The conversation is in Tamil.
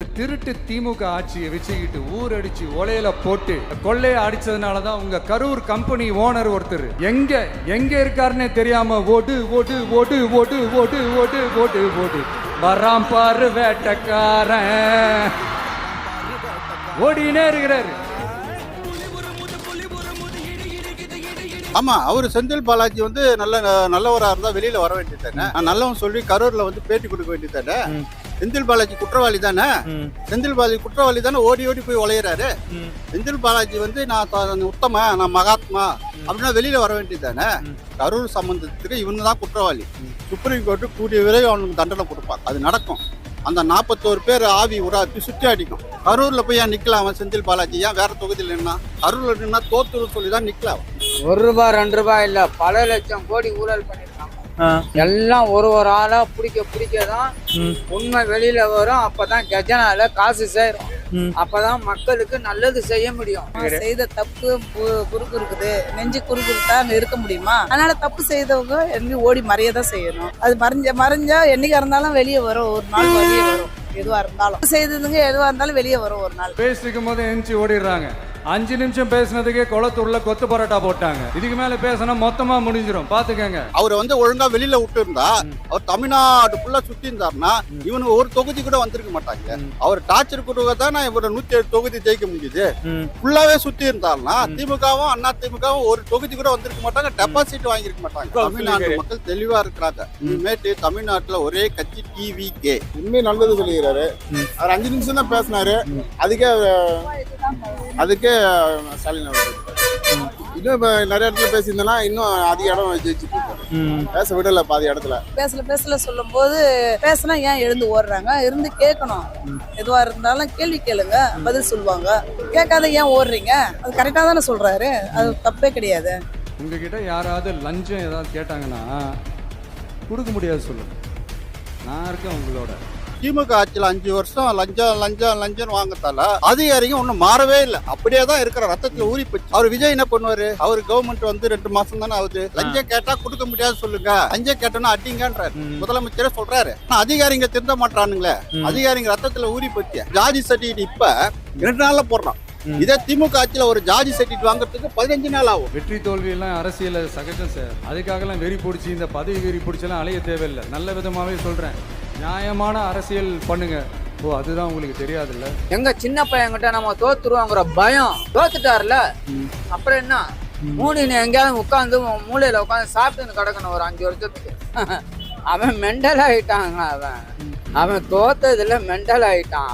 திருட்டு திமுக ஆட்சியை வச்சுக்கிட்டு ஊரடிச்சு ஒலையில போட்டு கொள்ளைய அடிச்சதுனாலதான் உங்க கரூர் கம்பெனி ஓனர் ஒருத்தர் எங்க இருக்காருன்னே தெரியாம ஓடு ஓடு ஓடு ஓடு ஓடு ஓடு ஓடு ஓடு வராம் பாரு வேட்டக்காரன் ஓடினே இருக்கிறாரு. ஆமா, அவர் செந்தில் பாலாஜி வந்து நல்லவரா இருந்தா வெளியில வர வேண்டியது தானே. நான் நல்லவன் சொல்லி கரூர்ல வந்து பேட்டி கொடுக்க வேண்டியது தானே. செந்தில் பாலாஜி குற்றவாளி தானே. செந்தில் பாலாஜி குற்றவாளி தானே, ஓடி ஓடி போய் உழையிறாரு. செந்தில் பாலாஜி வந்து நான் உத்தம, நான் மகாத்மா அப்படின்னா வெளியில வர வேண்டியது தானே. கரூர் சம்பந்தத்துக்கு இவங்க தான் குற்றவாளி. சுப்ரீம் கோர்ட்டு கூடிய விரைவில் அவனுக்கு தண்டனை கொடுப்பாங்க. அது நடக்கும். அந்த 41 பேர் ஆவி உராத்தி சுற்றி அடிக்கும். கரூர்ல போய் ஏன் நிக்கலாம் செந்தில் பாலாஜி? ஏன் வேற தொகுதியில் நின்னா? கரூர்ல நின்னா தோத்துரு சொல்லி தான் நிக்கலாம். ₹1 ₹2 இல்ல, பல லட்சம் கோடி ஊழல் பண்ணிருக்காங்க. எல்லாம் ஒரு ஆளா பிடிக்கதான் உண்மை வெளியில வரும். அப்பதான் கஜனால காசு சேரும். அப்பதான் மக்களுக்கு நல்லது செய்ய முடியும். செய்த தப்பு குறுக்கு இருக்குது, நெஞ்சு குறுக்கு இருக்கா இருக்க முடியுமா? அதனால தப்பு செய்தவங்க எங்க ஓடி மறையதான் செய்யணும். அது மறைஞ்சா என்னைக்கா இருந்தாலும் வெளியே வரும். ஒரு நாள் வெளியே வரும். எதுவா இருந்தாலும் செய்ததுங்க எதுவா இருந்தாலும் வெளியே வரும். ஒரு நாள் பேசிக்கும் போது எந்திச்சு ஓடிடுறாங்க. 5 நிமிஷம் பேசினதுக்கே குளத்தூர்ல கொத்து பரோட்டா போட்டாங்க. இதுக்கு மேல பேசினா மொத்தமா முடிஞ்சிடும், பாத்துக்கங்க. அவரை வந்து ஒழுங்கா வெளியில விட்டு இருந்தா, அவர் தமிழ்நாடு ஃபுல்லா சுத்தி இருந்தாருன்னா இவனுக்கு ஒரு தொகுதி கூட வந்திருக்க மாட்டாங்க. அவர் டார்ச்சர் கொடுக்க தான் இவரை 107 தொகுதி ஜெயிக்க முடியுது. ஃபுல்லாவே சுத்தி இருந்தாருன்னா திமுகவும் அண்ணா திமுகவும் ஒரு தொகுதி கூட வந்திருக்க மாட்டாங்க. டெபாசிட் வாங்கிருக்க மாட்டாங்க. தமிழ்நாட்டு மக்கள் தெளிவா இருக்கிறாங்க. இனிமேட்டு தமிழ்நாட்டுல ஒரே கட்சி டிவிகே. உண்மை நல்லது சொல்லிக்கிறாரு. அவர் 5 நிமிஷம் தான் பேசினாரு. அதுக்கே ஸ்டாலின் இன்னும் இப்ப நிறைய இடத்துல பேசியிருந்தேன்னா இன்னும் அதிக இடம் ஜெயிச்சுட்டு பேச விடல. பாதி இடத்துல பேசல சொல்லும் போது பேசினா ஏன் எழுந்து ஓடுறாங்க? இருந்து கேட்கணும். எதுவா இருந்தாலும் கேள்வி கேளுங்க, பதில் சொல்லுவாங்க. கேட்காத ஏன் ஓடுறீங்க? அது கரெக்டா தானே சொல்றாரு. அது தப்பே கிடையாது. உங்ககிட்ட யாராவது லஞ்சம் ஏதாவது கேட்டாங்கன்னா கொடுக்க முடியாது சொல்லுங்க. நான் இருக்கேன் உங்களோட. திமுக ஆட்சியில் 5 வருஷம் லஞ்சம் வாங்கத்தால அதிகாரிங்க ஒன்றும் மாறவே இல்லை. அப்படியே தான் இருக்கிற, ரத்தத்துல ஊறி போச்சு. அவர் விஜய் என்ன பண்ணுவாரு? அவர் கவர்மெண்ட் வந்து 2 மாசம் தானே ஆகுது. லஞ்சம் கேட்டா கொடுக்க முடியாது சொல்லுங்க, லஞ்சம் கேட்டோன்னா அடிங்கன்றாரு முதலமைச்சரே சொல்றாரு. அதிகாரிங்க திருந்த மாட்டானுங்களே. அதிகாரிங்க ரத்தத்துல ஊறி போச்சு. ஜாதி சர்டிபிகேட் இப்ப 2 நாள்ல போடுறான். இதே திமுக ஆட்சியில ஒரு ஜாதி சர்டிபிகேட் வாங்குறதுக்கு 15 நாள் ஆகும். வெற்றி தோல்வி எல்லாம் அரசியல சகஜம் சார். அதுக்காகலாம் வெறி பிடிச்சி இந்த பதவி வெறி பிடிச்செல்லாம் அலைய தேவையில்லை. நல்ல விதமாவே சொல்றேன், நியாயமான அரசியல் பண்ணுங்க. ஓ, அதுதான் உங்களுக்கு தெரியாதுல்ல. எங்க சின்ன பையன்கிட்ட நம்ம தோத்துருவோங்கிற பயம். தோத்துட்டாருல, அப்புறம் என்ன? மூடின்னு எங்கேயாவது உட்காந்து மூலையில உட்காந்து சாப்பிட்டு கிடக்கணும் ஒரு 5 வருஷத்துக்கு. அவன் மெண்டல் ஆயிட்டாங்க. அவன் தோத்ததுல மெண்டல் ஆயிட்டான்.